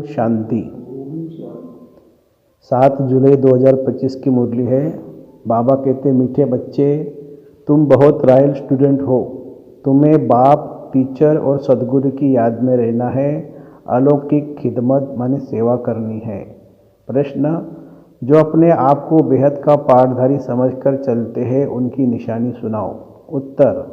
शांति। 7 जुलाई 2025 की मुरली है। बाबा कहते, मीठे बच्चे, तुम बहुत रॉयल स्टूडेंट हो। तुम्हें बाप, टीचर और सदगुरु की याद में रहना है। अलौकिक खिदमत माने सेवा करनी है। प्रश्न, जो अपने आप को बेहद का पाठधारी समझकर चलते हैं उनकी निशानी सुनाओ। उत्तर,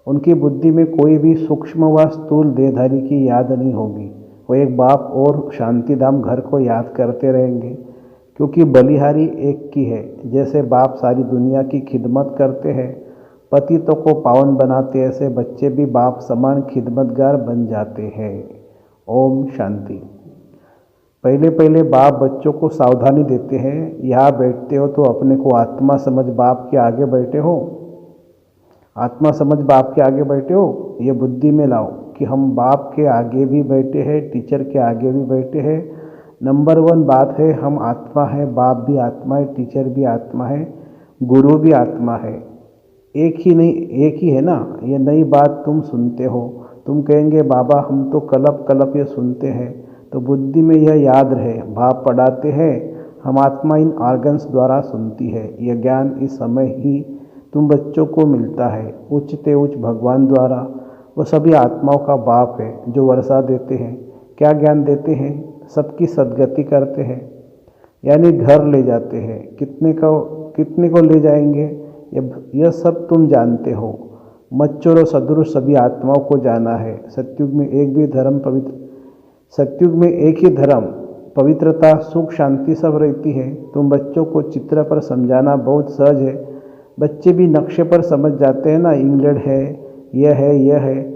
उनकी बुद्धि में कोई भी सूक्ष्म व स्थूल देहधारी की याद नहीं होगी। वो एक बाप और शांतिधाम घर को याद करते रहेंगे, क्योंकि बलिहारी एक की है। जैसे बाप सारी दुनिया की खिदमत करते हैं, पतितों को पावन बनाते, ऐसे बच्चे भी बाप समान खिदमतगार बन जाते हैं। ओम शांति। पहले पहले बाप बच्चों को सावधानी देते हैं, यहाँ बैठते हो तो अपने को आत्मा समझ बाप के आगे बैठे हो। आत्मा समझ बाप के आगे बैठे हो, ये बुद्धि में लाओ कि हम बाप के आगे भी बैठे हैं, टीचर के आगे भी बैठे हैं। नंबर 1 बात है, हम आत्मा है, बाप भी आत्मा है, टीचर भी आत्मा है, गुरु भी आत्मा है। एक ही नहीं, एक ही है ना। ये नई बात तुम सुनते हो। तुम कहेंगे बाबा हम तो कलप कलप ये सुनते हैं, तो बुद्धि में यह याद रहे, बाप पढ़ाते हैं, हम आत्मा इन ऑर्गन्स द्वारा सुनती है। यह ज्ञान इस समय ही तुम बच्चों को मिलता है, उच्चते उच्च भगवान द्वारा। वो सभी आत्माओं का बाप है जो वर्षा देते हैं। क्या ज्ञान देते हैं? सबकी सद्गति करते हैं, यानी घर ले जाते हैं। कितने को ले जाएंगे यह सब तुम जानते हो। मच्चर और सदृश सभी आत्माओं को जाना है। सत्युग में एक ही धर्म, पवित्रता, सुख, शांति सब रहती है। तुम बच्चों को चित्र पर समझाना बहुत सहज है। बच्चे भी नक्शे पर समझ जाते हैं ना। इंग्लैंड है, यह है, यह है,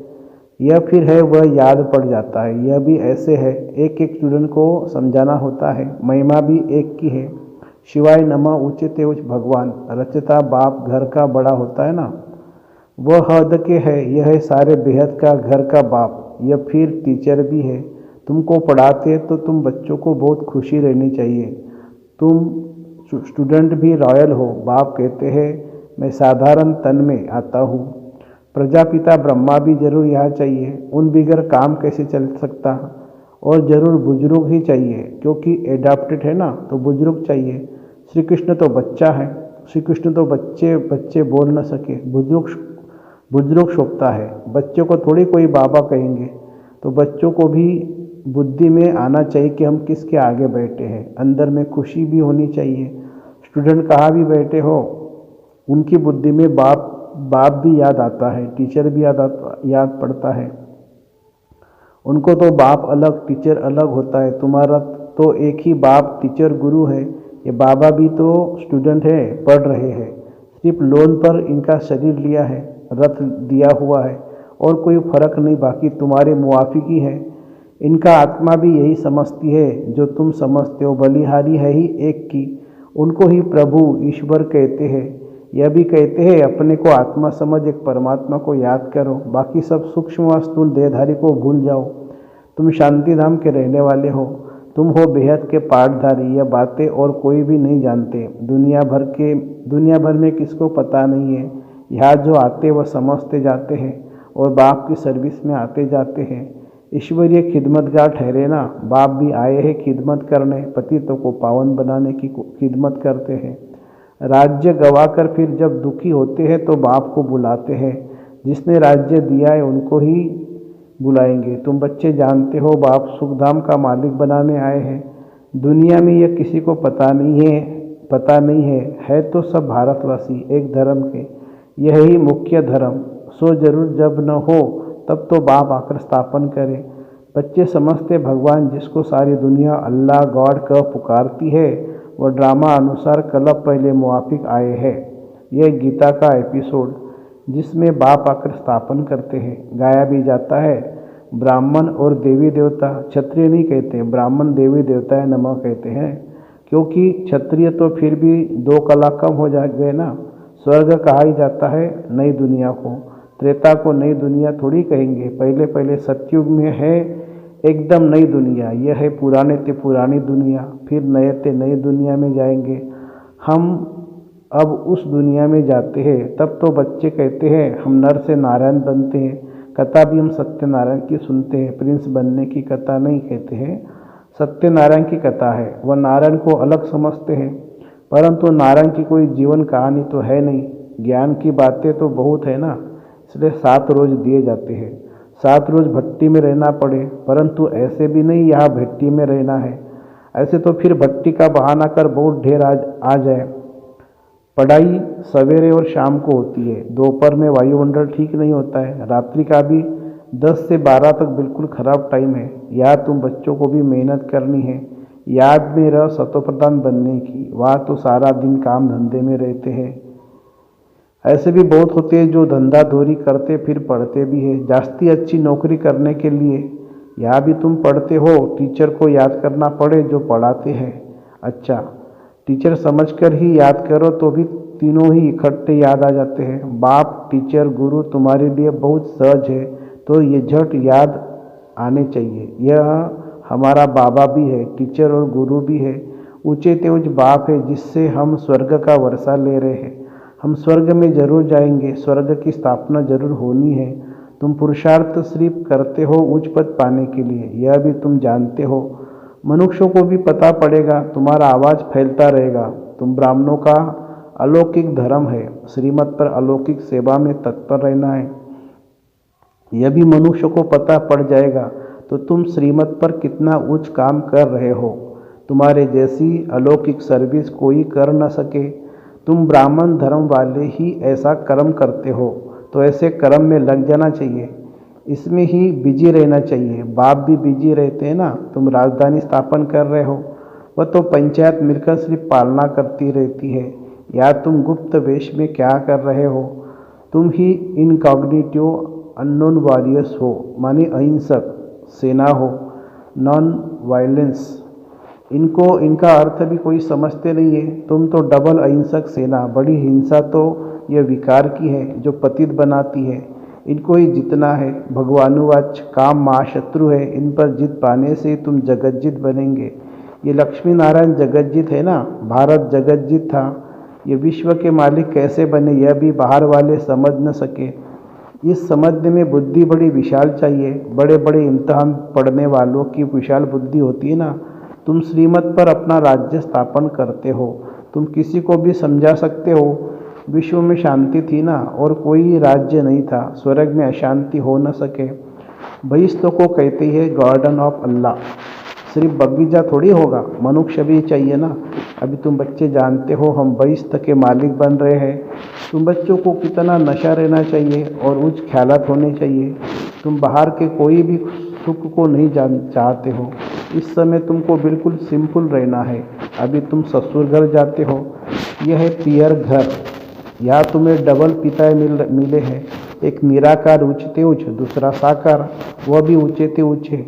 यह फिर है, वह याद पड़ जाता है। यह भी ऐसे है, एक एक स्टूडेंट को समझाना होता है। महिमा भी एक की है। शिवाय नमः उच्चते उच्च भगवान, रचता बाप घर का बड़ा होता है ना। वह हद के है, यह है सारे बेहद का घर का बाप। यह फिर टीचर भी है। तुमको पढ़ाते तो तुम बच्चों को बहुत खुशी रहनी चाहिए। तुम स्टूडेंट भी रॉयल हो। बाप कहते हैं मैं साधारण तन में आता हूँ। प्रजापिता ब्रह्मा भी जरूर यहाँ चाहिए। उन बिगर काम कैसे चल सकता। और जरूर बुजुर्ग ही चाहिए, क्योंकि एडाप्टेड है ना, तो बुजुर्ग चाहिए। श्री कृष्ण तो बच्चा है। श्री कृष्ण तो बच्चे बोल न सके, बुजुर्ग शोभता है। बच्चों को थोड़ी कोई बाबा कहेंगे, तो बच्चों को भी बुद्धि में आना चाहिए कि हम किसके आगे बैठे हैं। अंदर में खुशी भी होनी चाहिए। स्टूडेंट कहाँ भी बैठे हो, उनकी बुद्धि में बाप भी याद आता है, टीचर भी याद पड़ता है। उनको तो बाप अलग, टीचर अलग होता है। तुम्हारा तो एक ही बाप, टीचर, गुरु है। ये बाबा भी तो स्टूडेंट है, पढ़ रहे हैं। सिर्फ लोन पर इनका शरीर लिया है, रथ दिया हुआ है, और कोई फर्क नहीं। बाकी तुम्हारे मुआफिक ही है। इनका आत्मा भी यही समझती है जो तुम समझते हो। बलिहारी है ही एक की। उनको ही प्रभु ईश्वर कहते हैं। यह भी कहते हैं अपने को आत्मा समझ एक परमात्मा को याद करो। बाकी सब सूक्ष्म व स्थूल देहधारी को भूल जाओ। तुम शांतिधाम के रहने वाले हो। तुम हो बेहद के पाठधारी। यह बातें और कोई भी नहीं जानते। दुनिया भर में किसको पता नहीं है। यहाँ जो आते वह समझते जाते हैं और बाप की सर्विस में आते जाते हैं। ईश्वरीय खिदमतगार ठहरे ना। बाप भी आए हैं खिदमत करने, पतितों को पावन बनाने की खिदमत करते हैं। राज्य गवाकर फिर जब दुखी होते हैं तो बाप को बुलाते हैं। जिसने राज्य दिया है उनको ही बुलाएंगे। तुम बच्चे जानते हो बाप सुखधाम का मालिक बनाने आए हैं। दुनिया में यह किसी को पता नहीं है तो सब भारतवासी एक धर्म के। यह ही मुख्य धर्म। सो जरूर जब न हो तब तो बाप आकर स्थापन करे। बच्चे समझते भगवान जिसको सारी दुनिया अल्लाह गॉड कह पुकारती है, वह ड्रामा अनुसार कलप पहले मुआफिक आए हैं। यह गीता का एपिसोड जिसमें बाप आकर स्थापन करते हैं, गाया भी जाता है। ब्राह्मण और देवी देवता, क्षत्रिय नहीं कहते, ब्राह्मण देवी देवता नमः कहते हैं, क्योंकि क्षत्रिय तो फिर भी 2 कला कम हो गए ना। स्वर्ग कहा ही जाता है नई दुनिया को। त्रेता को नई दुनिया थोड़ी कहेंगे। पहले सतयुग में है एकदम नई दुनिया। यह है पुराने ते पुरानी दुनिया, फिर नए ते नई दुनिया में जाएंगे। हम अब उस दुनिया में जाते हैं। तब तो बच्चे कहते हैं हम नर से नारायण बनते हैं। कथा भी हम सत्यनारायण की सुनते हैं, प्रिंस बनने की कथा नहीं कहते हैं। सत्यनारायण की कथा है। वह नारायण को अलग समझते हैं, परंतु नारायण की कोई जीवन कहानी तो है नहीं। ज्ञान की बातें तो बहुत है ना, इसलिए 7 रोज दिए जाते हैं। 7 रोज भट्टी में रहना पड़े, परंतु ऐसे भी नहीं यहाँ भट्टी में रहना है। ऐसे तो फिर भट्टी का बहाना कर बहुत ढेर आ जाए। पढ़ाई सवेरे और शाम को होती है। दोपहर में वायुमंडल ठीक नहीं होता है। रात्रि का भी 10 से 12 तक बिल्कुल खराब टाइम है। यहाँ तुम बच्चों को भी मेहनत करनी है, याद में रह शतप्रधान बनने की। वहाँ तो सारा दिन काम धंधे में रहते हैं। ऐसे भी बहुत होते हैं जो धंधा धोरी करते फिर पढ़ते भी है जास्ती अच्छी नौकरी करने के लिए। यहाँ भी तुम पढ़ते हो, टीचर को याद करना पड़े जो पढ़ाते हैं। अच्छा, टीचर समझकर ही याद करो तो भी तीनों ही इकट्ठे याद आ जाते हैं। बाप, टीचर, गुरु तुम्हारे लिए बहुत सहज है, तो ये झट याद आने चाहिए। यह हमारा बाबा भी है, टीचर और गुरु भी है। ऊंचे तेज बाप है जिससे हम स्वर्ग का वर्षा ले रहे हैं। हम स्वर्ग में जरूर जाएंगे, स्वर्ग की स्थापना जरूर होनी है। तुम पुरुषार्थ सिर्फ करते हो उच्च पद पाने के लिए, यह भी तुम जानते हो। मनुष्यों को भी पता पड़ेगा, तुम्हारा आवाज़ फैलता रहेगा। तुम ब्राह्मणों का अलौकिक धर्म है, श्रीमत पर अलौकिक सेवा में तत्पर रहना है। यह भी मनुष्य को पता पड़ जाएगा तो तुम श्रीमत पर कितना उच्च काम कर रहे हो। तुम्हारे जैसी अलौकिक सर्विस कोई कर न सके। तुम ब्राह्मण धर्म वाले ही ऐसा कर्म करते हो, तो ऐसे कर्म में लग जाना चाहिए, इसमें ही बिजी रहना चाहिए। बाप भी बिजी रहते हैं ना। तुम राजधानी स्थापन कर रहे हो, वह तो पंचायत मिलकर सिर्फ पालना करती रहती है। या तुम गुप्त वेश में क्या कर रहे हो? तुम ही इनकॉग्निटिव अननोन वॉरियर्स हो, माने अहिंसक सेना हो, नॉन वायलेंस। इनका अर्थ भी कोई समझते नहीं है। तुम तो डबल अहिंसक सेना। बड़ी हिंसा तो यह विकार की है जो पतित बनाती है। इनको ही जितना है। भगवानुवाच काम महाशत्रु है, इन पर जीत पाने से तुम जगज्जित बनेंगे। ये लक्ष्मी नारायण जगज्जित है ना, भारत जगज्जित था। ये विश्व के मालिक कैसे बने यह भी बाहर वाले समझ न सके। इस समझने में बुद्धि बड़ी विशाल चाहिए। बड़े बड़े इम्तहान पढ़ने वालों की विशाल बुद्धि होती है ना। तुम श्रीमत पर अपना राज्य स्थापन करते हो, तुम किसी को भी समझा सकते हो। विश्व में शांति थी ना, और कोई राज्य नहीं था। स्वर्ग में अशांति हो न सके। बहिष्ठ को कहते हैं गार्डन ऑफ अल्लाह। सिर्फ बगीचा थोड़ी होगा, मनुष्य भी चाहिए ना। अभी तुम बच्चे जानते हो हम बहिष्ठ के मालिक बन रहे हैं। तुम बच्चों को कितना नशा रहना चाहिए और उच्च ख्यालात होने चाहिए। तुम बाहर के कोई भी सुख को नहीं चाहते हो। इस समय तुमको बिल्कुल सिंपल रहना है। अभी तुम ससुर घर जाते हो, यह है पियर घर। यहाँ तुम्हें डबल पिता मिले हैं, एक निराकार ऊंचते ऊंच, दूसरा साकार, वह भी ऊंचे ऊंचे।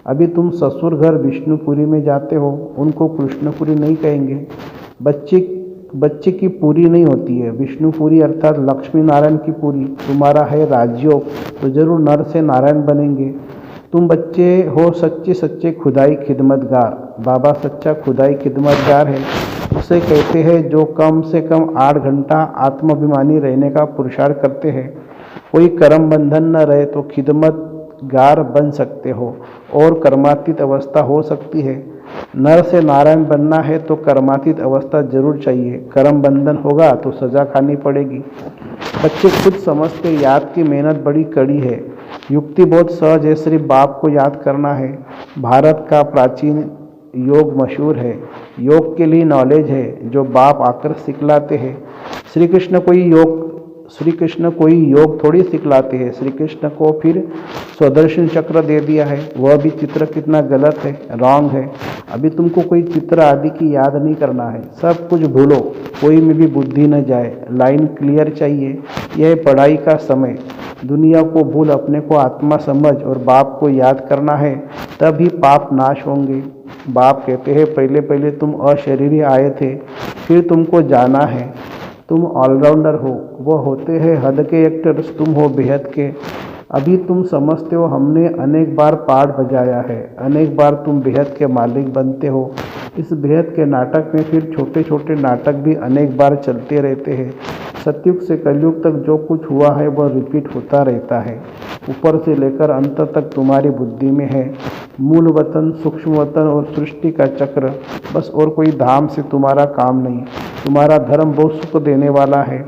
अभी तुम ससुर घर विष्णुपुरी में जाते हो, उनको कृष्णपुरी नहीं कहेंगे। बच्चे की पूरी नहीं होती है। विष्णुपुरी अर्थात लक्ष्मी नारायण की पूरी। तुम्हारा है राजयोग, तो जरूर नर से नारायण बनेंगे। तुम बच्चे हो सच्चे खुदाई खिदमतगार। बाबा सच्चा खुदाई खिदमतगार है। उसे कहते हैं जो कम से कम 8 घंटा आत्माभिमानी रहने का पुरुषार्थ करते हैं। कोई कर्म बंधन न रहे तो खिदमतगार बन सकते हो और कर्मातीत अवस्था हो सकती है। नर से नारायण बनना है तो कर्मातीत अवस्था जरूर चाहिए। कर्म बंधन होगा तो सजा खानी पड़ेगी। बच्चे खुद समझते याद की मेहनत बड़ी कड़ी है। युक्ति बहुत सहज है, सिर्फ बाप को याद करना है। भारत का प्राचीन योग मशहूर है। योग के लिए नॉलेज है जो बाप आकर सिखलाते हैं। श्री कृष्ण कोई योग थोड़ी सिखलाते हैं। श्री कृष्ण को फिर स्वदर्शन चक्र दे दिया है। वह भी चित्र कितना गलत है, रॉन्ग है। अभी तुमको कोई चित्र आदि की याद नहीं करना है। सब कुछ भूलो, कोई में भी बुद्धि न जाए। लाइन क्लियर चाहिए। यह पढ़ाई का समय। दुनिया को भूल अपने को आत्मा समझ और बाप को याद करना है, तभी पाप नाश होंगे। बाप कहते हैं पहले पहले तुम अशरीरी आए थे, फिर तुमको जाना है। तुम ऑलराउंडर हो, वह होते हैं हद के एक्टर्स, तुम हो बेहद के। अभी तुम समझते हो हमने अनेक बार पार्ट बजाया है, अनेक बार तुम बेहद के मालिक बनते हो। इस बेहद के नाटक में फिर छोटे छोटे नाटक भी अनेक बार चलते रहते हैं। सतयुग से कलयुग तक जो कुछ हुआ है वह रिपीट होता रहता है। ऊपर से लेकर अंत तक तुम्हारी बुद्धि में है। मूल वतन, सूक्ष्म वतन और सृष्टि का चक्र, बस और कोई धाम से तुम्हारा काम नहीं। तुम्हारा धर्म बहुत सुख देने वाला है।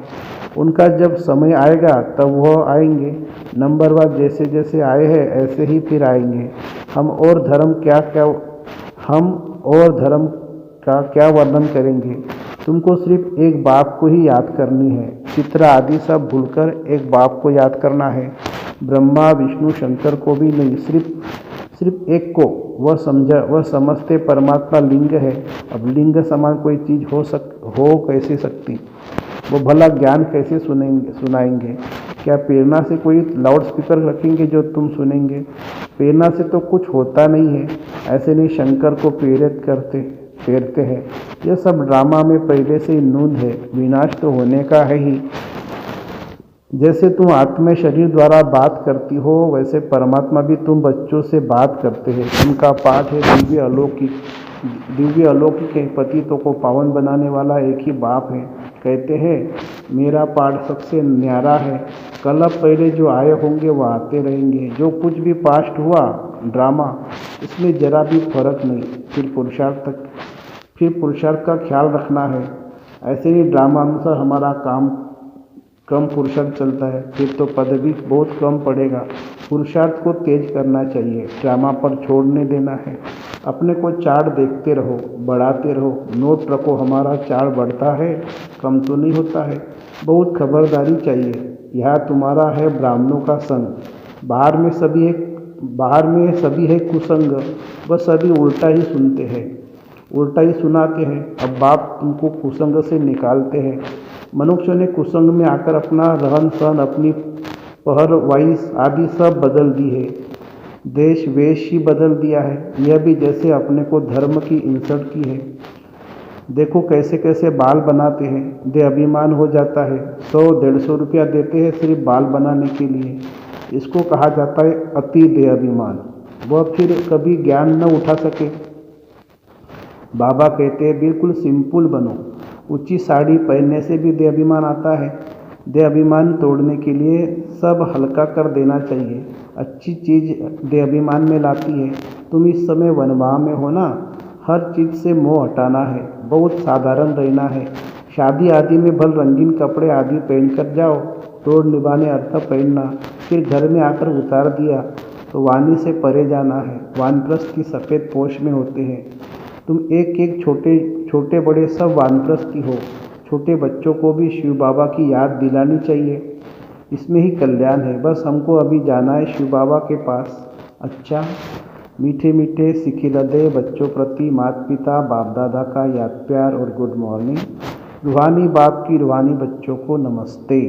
उनका जब समय आएगा तब वह आएंगे। नंबरवार जैसे जैसे आए हैं ऐसे ही फिर आएंगे। हम और धर्म का क्या वर्णन करेंगे। तुमको सिर्फ एक बाप को ही याद करनी है। चित्र आदि सब भूलकर एक बाप को याद करना है। ब्रह्मा विष्णु शंकर को भी नहीं, सिर्फ एक को। वह समझते परमात्मा लिंग है। अब लिंग समान कोई चीज़ हो कैसे सकती। वो भला ज्ञान कैसे सुनाएंगे। क्या प्रेरणा से कोई लाउड स्पीकर रखेंगे जो तुम सुनेंगे। प्रेरणा से तो कुछ होता नहीं है। ऐसे नहीं शंकर को फेरते हैं। यह सब ड्रामा में पहले से ही नूंद है। विनाश तो होने का है ही। जैसे तुम आत्मा शरीर द्वारा बात करती हो वैसे परमात्मा भी तुम बच्चों से बात करते हैं। उनका पाठ है दिव्य अलौकिक पतितों को पावन बनाने वाला एक ही बाप है। कहते हैं मेरा पाठ सबसे न्यारा है। कल पहले जो आए होंगे वो आते रहेंगे। जो कुछ भी पास्ट हुआ ड्रामा, इसमें जरा भी फर्क नहीं। फिर पुरुषार्थ का ख्याल रखना है। ऐसे ही ड्रामा अनुसार हमारा काम कम पुरुषार्थ चलता है फिर तो पद भी बहुत कम पड़ेगा। पुरुषार्थ को तेज करना चाहिए, ड्रामा पर छोड़ने देना है। अपने को चार्ट देखते रहो, बढ़ाते रहो। नोट रखो, हमारा चार्ट बढ़ता है, कम तो नहीं होता है। बहुत खबरदारी चाहिए। यह तुम्हारा है ब्राह्मणों का संग। बाहर में सभी है कुसंग। वह सभी उल्टा ही सुनते हैं, उल्टा ही सुनाते हैं। अब बाप तुमको कुसंग से निकालते हैं। मनुष्य ने कुसंग में आकर अपना रहन सहन, अपनी पहर वाइस आदि सब बदल दी है। देश वेश ही बदल दिया है। यह भी जैसे अपने को धर्म की इंसल्ट की है। देखो कैसे कैसे बाल बनाते हैं। दे अभिमान हो जाता है। 100-150 रुपया देते हैं सिर्फ बाल बनाने के लिए। इसको कहा जाता है अति दे अभिमान। वह फिर कभी ज्ञान न उठा सके। बाबा कहते हैं बिल्कुल सिंपल बनो। ऊंची साड़ी पहनने से भी दे अभिमान आता है। दे अभिमान तोड़ने के लिए सब हल्का कर देना चाहिए। अच्छी चीज़ दे अभिमान में लाती है। तुम इस समय वनवाह में हो ना। हर चीज़ से मोह हटाना है, बहुत साधारण रहना है। शादी आदि में भल रंगीन कपड़े आदि पहन कर जाओ। तोड़ निभाने अर्थ पहनना, फिर घर में आकर उतार दिया तो वाणी से परे जाना है। वानप्रस्थ की सफ़ेद पोश में होते हैं। तुम एक छोटे बड़े सब वानप्रस्थी हो। छोटे बच्चों को भी शिव बाबा की याद दिलानी चाहिए। इसमें ही कल्याण है। बस हमको अभी जाना है शिव बाबा के पास। अच्छा, मीठे मीठे सिखिलदे बच्चों प्रति माता पिता बाप दादा का याद प्यार और गुड मॉर्निंग। रूहानी बाप की रूहानी बच्चों को नमस्ते।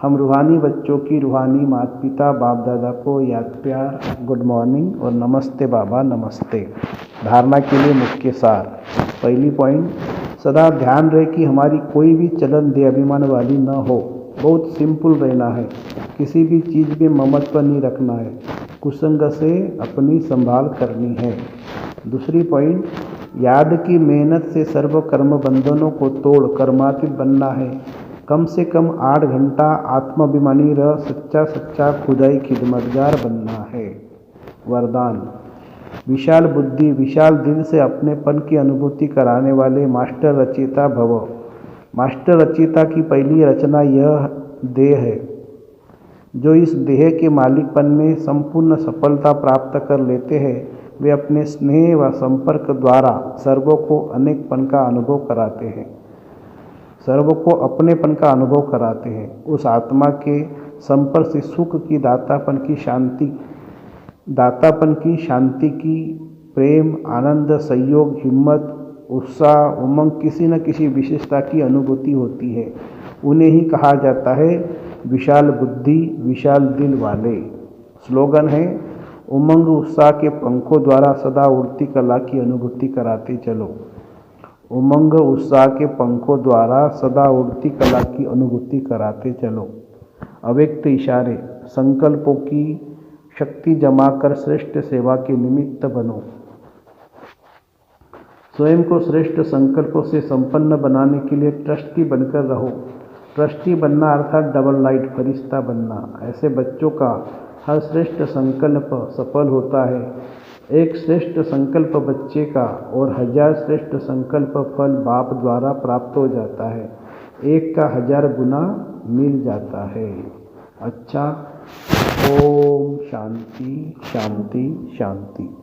हम रूहानी बच्चों की रूहानी माता पिता बाप दादा को याद प्यार, गुड मॉर्निंग और नमस्ते बाबा नमस्ते। धारणा के लिए मुख्य सार। पहली पॉइंट, सदा ध्यान रहे कि हमारी कोई भी चलन दे अभिमान वाली न हो। बहुत सिंपल रहना है। किसी भी चीज़ में ममत्व नहीं रखना है। कुसंग से अपनी संभाल करनी है। दूसरी पॉइंट, याद की मेहनत से सर्व कर्म बंधनों को तोड़ कर्मातीत बनना है। कम से कम 8 घंटा आत्माभिमानी रह सच्चा खुदाई खिदमतगार बनना है। वरदान, विशाल बुद्धि विशाल दिल से अपनेपन की अनुभूति कराने वाले मास्टर रचयिता भव। मास्टर रचयिता की पहली रचना यह देह है। जो इस देह के मालिकपन में संपूर्ण सफलता प्राप्त कर लेते हैं वे अपने स्नेह व संपर्क द्वारा सर्वों को अनेकपन का अनुभव कराते हैं। सर्वों को अपनेपन का अनुभव कराते हैं। उस आत्मा के संपर्क से सुख की दातापन की शांति की प्रेम आनंद सहयोग हिम्मत उत्साह उमंग किसी न किसी विशेषता की अनुभूति होती है। उन्हें ही कहा जाता है विशाल बुद्धि विशाल दिल वाले। स्लोगन है उमंग उत्साह के पंखों द्वारा सदा उड़ती कला की अनुभूति कराते चलो। उमंग उत्साह के पंखों द्वारा सदा उड़ती कला की अनुभूति कराते चलो। अव्यक्त इशारे, संकल्पों की शक्ति जमा कर श्रेष्ठ सेवा के निमित्त बनो। स्वयं को श्रेष्ठ संकल्पों से संपन्न बनाने के लिए ट्रस्टी बनकर रहो। ट्रस्टी बनना अर्थात डबल लाइट फरिश्ता बनना। ऐसे बच्चों का हर श्रेष्ठ संकल्प सफल होता है। एक श्रेष्ठ संकल्प बच्चे का और 1000 श्रेष्ठ संकल्प फल बाप द्वारा प्राप्त हो जाता है। एक का 1000 गुना मिल जाता है। अच्छा, ओम शांति शांति शांति।